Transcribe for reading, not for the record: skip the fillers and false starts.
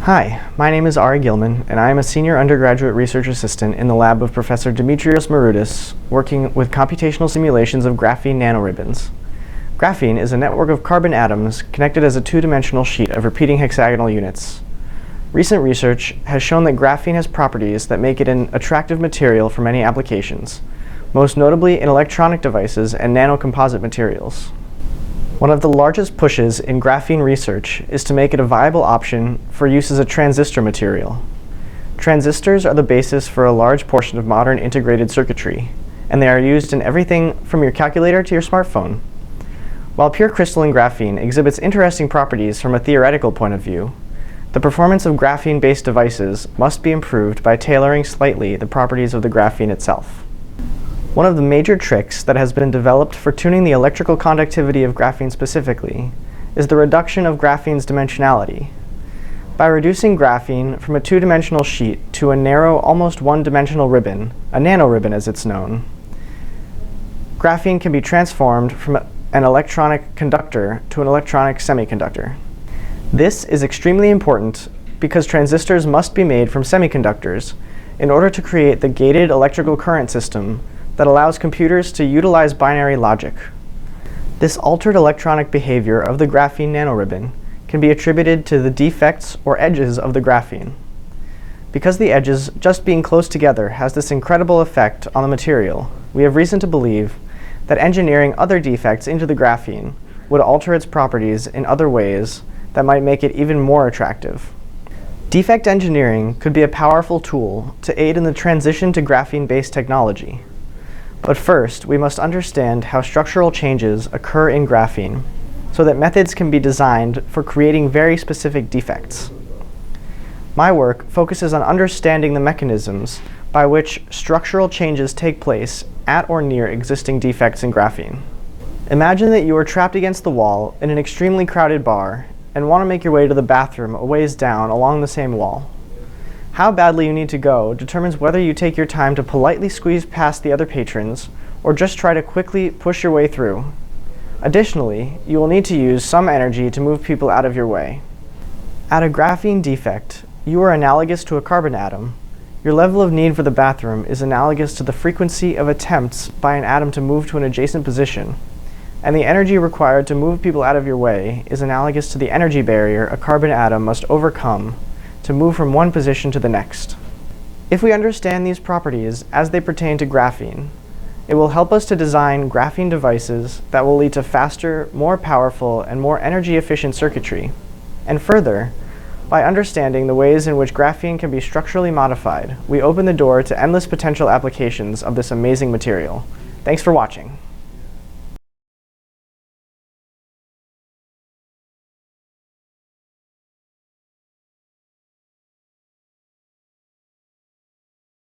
Hi, my name is Gilman, and I am a senior undergraduate research assistant in the lab of Professor Dimitrios Maroudis, working with computational simulations of graphene nanoribbons. Graphene is a network of carbon atoms connected as a two-dimensional sheet of repeating hexagonal units. Recent research has shown that graphene has properties that make it an attractive material for many applications, most notably in electronic devices and nano-composite materials. One of the largest pushes in graphene research is to make it a viable option for use as a transistor material. Transistors are the basis for a large portion of modern integrated circuitry, and they are used in everything from your calculator to your smartphone. While pure crystalline graphene exhibits interesting properties from a theoretical point of view, the performance of graphene-based devices must be improved by tailoring slightly the properties of the graphene itself. One of the major tricks that has been developed for tuning the electrical conductivity of graphene specifically is the reduction of graphene's dimensionality. By reducing graphene from a two-dimensional sheet to a narrow, almost one-dimensional ribbon, a nano-ribbon as it's known, graphene can be transformed from an electronic conductor to an electronic semiconductor. This is extremely important because transistors must be made from semiconductors in order to create the gated electrical current system that allows computers to utilize binary logic. This altered electronic behavior of the graphene nanoribbon can be attributed to the defects or edges of the graphene. Because the edges just being close together has this incredible effect on the material, we have reason to believe that engineering other defects into the graphene would alter its properties in other ways that might make it even more attractive. Defect engineering could be a powerful tool to aid in the transition to graphene-based technology. But first, we must understand how structural changes occur in graphene so that methods can be designed for creating very specific defects. My work focuses on understanding the mechanisms by which structural changes take place at or near existing defects in graphene. Imagine that you are trapped against the wall in an extremely crowded bar and want to make your way to the bathroom a ways down along the same wall. How badly you need to go determines whether you take your time to politely squeeze past the other patrons or just try to quickly push your way through. Additionally, you will need to use some energy to move people out of your way. At a graphene defect, you are analogous to a carbon atom. Your level of need for the bathroom is analogous to the frequency of attempts by an atom to move to an adjacent position, and the energy required to move people out of your way is analogous to the energy barrier a carbon atom must overcome to move from one position to the next. If we understand these properties as they pertain to graphene, it will help us to design graphene devices that will lead to faster, more powerful, and more energy-efficient circuitry. And further, by understanding the ways in which graphene can be structurally modified, we open the door to endless potential applications of this amazing material. Thanks for watching.